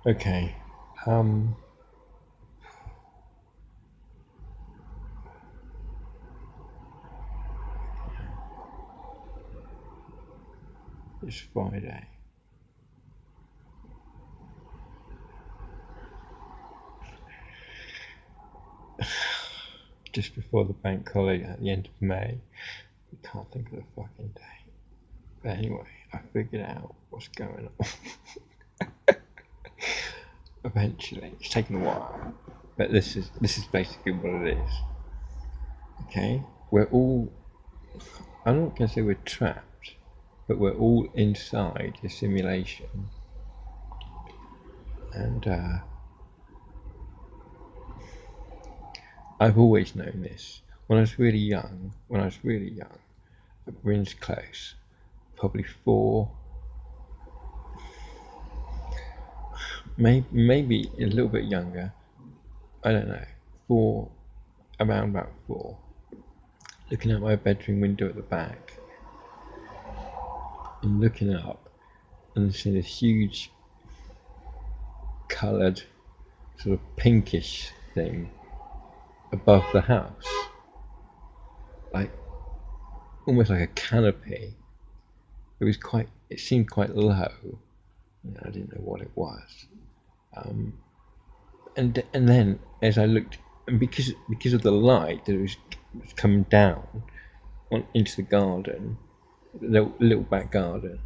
Okay. Um, it's Friday. Just before the bank holiday at the end of May. I can't think of the fucking day. But anyway, I figured out what's going on. Eventually, it's taken a while, but this is basically what it is. Okay, we're all. I'm not gonna say we're trapped, but we're all inside the simulation, and I've always known this. When I was really young, at Bryn's Close, probably four, maybe a little bit younger. I don't know, four, around about four. Looking out my bedroom window at the back, and looking up, and seeing this huge, coloured, sort of pinkish thing above the house, like almost like a canopy. It seemed quite low. I didn't know what it was. Um, and then as I looked, and because of the light that was coming down into the garden, the little back garden.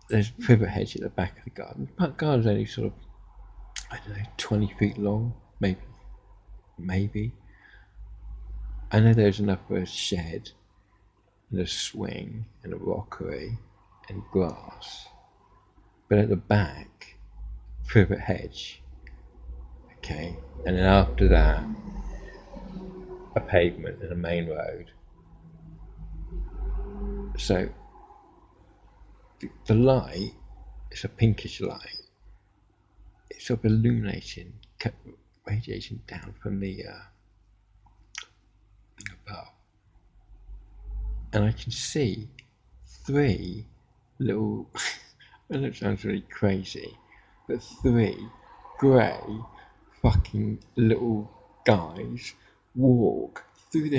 There's a privet hedge at the back of the garden. The back garden's only sort of, I don't know, 20 feet long, maybe. I know there's enough for a shed and a swing and a rockery and grass. But at the back, privet hedge, okay, and then after that, a pavement and a main road. So the light is a pinkish light. It's sort of illuminating, radiating down from the thing above, and I can see three little. I know it sounds really crazy, but three grey fucking little guys walk through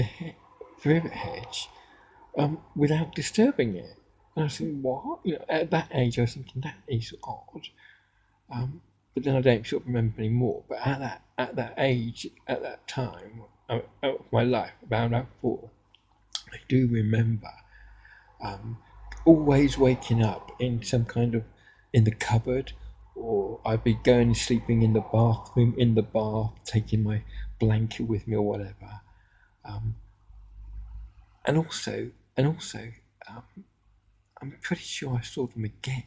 through the hedge without disturbing it. And I was thinking, what? At that age, I was thinking that is odd. But then I don't sort of remember anymore. But at that age, at that time of my life, about that four, I do remember um, always waking up in some kind of in the cupboard, or I'd be going sleeping in the bathroom, in the bath, taking my blanket with me or whatever. Um, and also, um, I'm pretty sure I saw them again,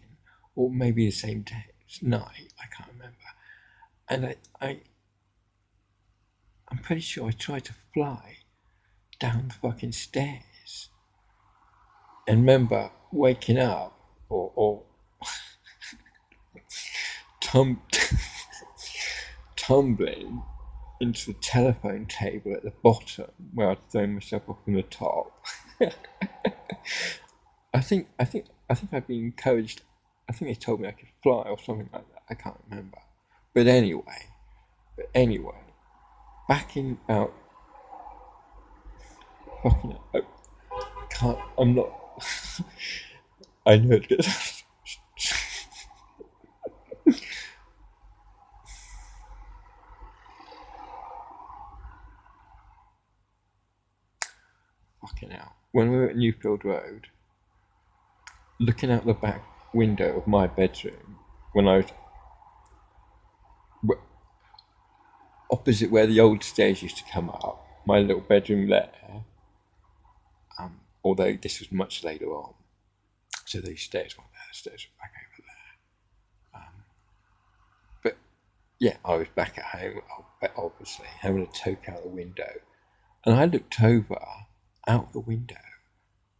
or maybe the same day, night. I can't remember. And I'm pretty sure I tried to fly down the fucking stairs, and remember waking up or tum- tumbling into the telephone table at the bottom where I'd thrown myself off from the top. I think I'd been encouraged. I think they told me I could fly or something like that. I can't remember. But anyway, back in about fucking. I can't. I'm not. I know it gets. Fucking hell. When we were at Newfield Road, looking out the back window of my bedroom, when I was opposite where the old stairs used to come up, my little bedroom there, although this was much later on, so these stairs weren't there, the stairs were back over there. But yeah, I was back at home, obviously, having a toke out the window. And I looked over out the window.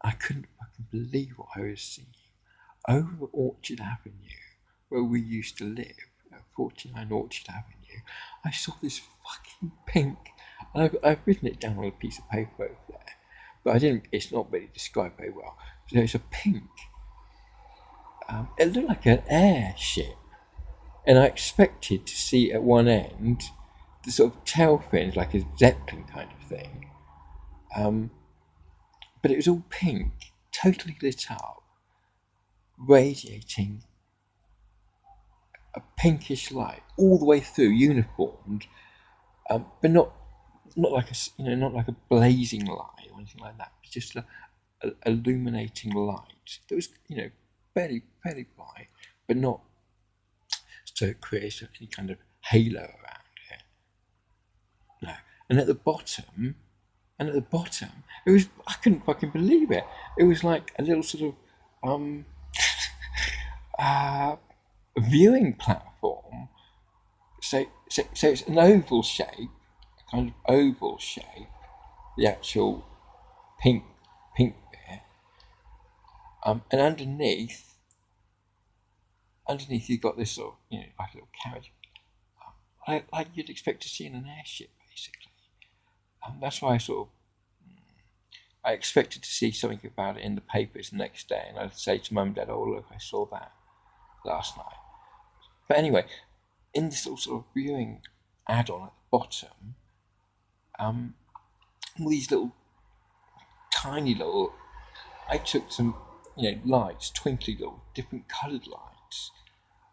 I couldn't fucking believe what I was seeing. Over Orchard Avenue, where we used to live, at 49 Orchard Avenue, I saw this fucking pink. And I've written it down on a piece of paper over there, but I didn't. It's not really described very well. So it's a pink. It looked like an airship. and I expected to see at one end the sort of tail fins, like a zeppelin kind of thing. But it was all pink, totally lit up, radiating a pinkish light all the way through, uniformed, but not like not like a blazing light or anything like that. It's just a illuminating light that was fairly bright, but not so it creates any kind of halo around it. No, and at the bottom, it was, I couldn't fucking believe it. It was like a little sort of viewing platform. So it's an oval shape, a kind of oval shape. The actual pink bit, and underneath you've got this sort of like a little carriage, like you'd expect to see in an airship, basically. That's why I expected to see something about it in the papers the next day, and I'd say to Mum and Dad, "Oh look, I saw that last night." But anyway, in this little sort of viewing add-on at the bottom, all these little tiny little, I took some lights, twinkly little different coloured lights,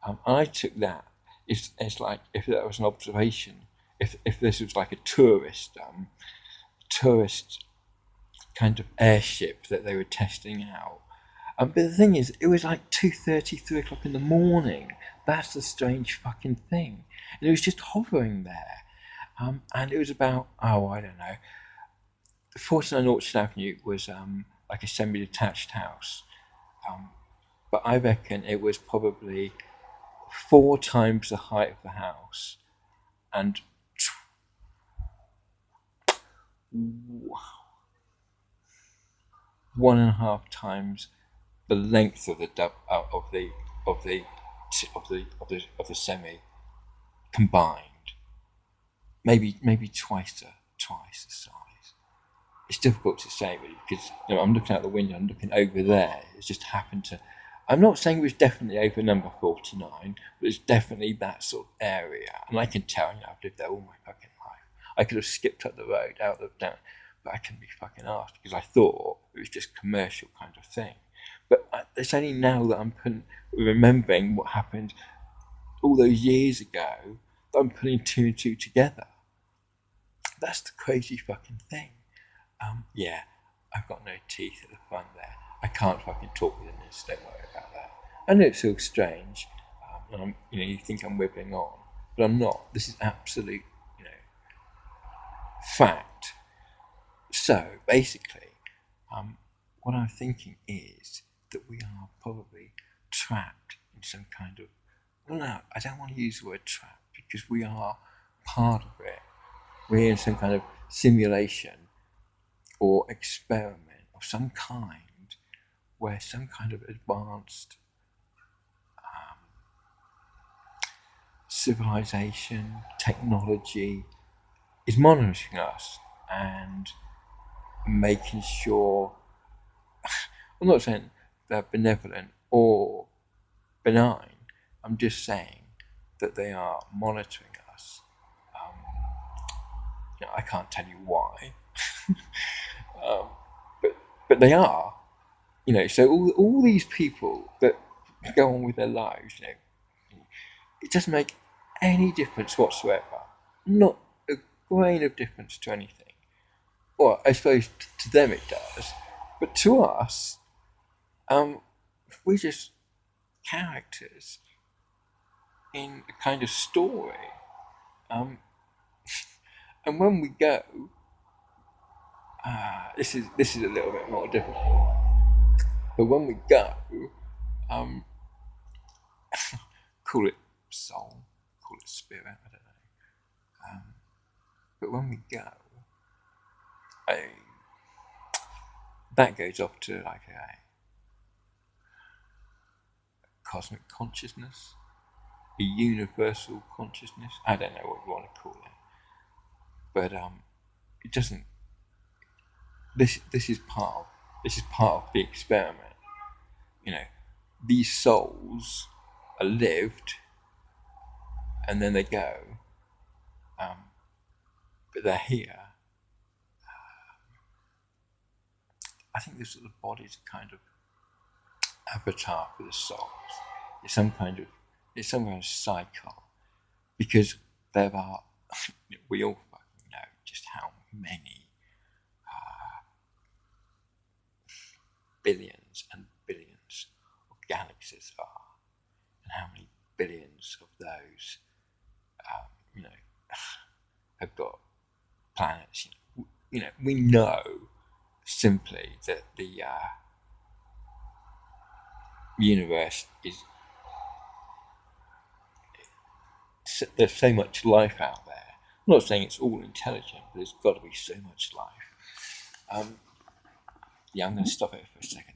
and I took that it's like if that was an observation, if this was like a tourist kind of airship that they were testing out. But the thing is, it was like 2:30, 3 o'clock in the morning. That's the strange fucking thing. And it was just hovering there. And it was about, I don't know, 49 Orchard Avenue was like a semi-detached house. But I reckon it was probably 4 times the height of the house and 1.5 times the length of the semi combined. Maybe twice the size. It's difficult to say really because I'm looking out the window, I'm looking over there. It's just happened to. I'm not saying it was definitely over number 49, but it's definitely that sort of area, and I can tell. I've lived there all my fucking life. I could have skipped up the road, down, but I couldn't be fucking asked because I thought it was just commercial kind of thing. But it's only now that I'm remembering what happened all those years ago that I'm putting 2 and 2 together. That's the crazy fucking thing. Yeah, I've got no teeth at the front there. I can't fucking talk with this. Don't worry about that. I know it feels strange, and you think I'm wibbling on, but I'm not. This is absolute, fact. So basically, what I'm thinking is that we are probably trapped in some kind of. Well, no, I don't want to use the word trap because we are part of it. We're in some kind of simulation or experiment of some kind where some kind of advanced civilization, technology is monitoring us and making sure. I'm not saying they're benevolent or benign. I'm just saying that they are monitoring us. I can't tell you why, but they are. So all these people that go on with their lives, it doesn't make any difference whatsoever. Not a grain of difference to anything. Well, I suppose to them it does, but to us, we're just characters in a kind of story. And when we go, this is a little bit more difficult. But when we go, call it soul, call it spirit, I don't know. But when we go, that goes off to like a cosmic consciousness, a universal consciousness. I don't know what you want to call it, but it doesn't. This is part of the experiment. These souls are lived and then they go, but they're here. I think this sort of body's a kind of avatar for the souls. It's some kind of cycle, because there are we all fucking know just how many billions and billions of galaxies are, and how many billions of those have got planets. We know simply that the universe is, there's so much life out there. I'm not saying it's all intelligent, but there's got to be so much life. Yeah, I'm going to stop it for a second.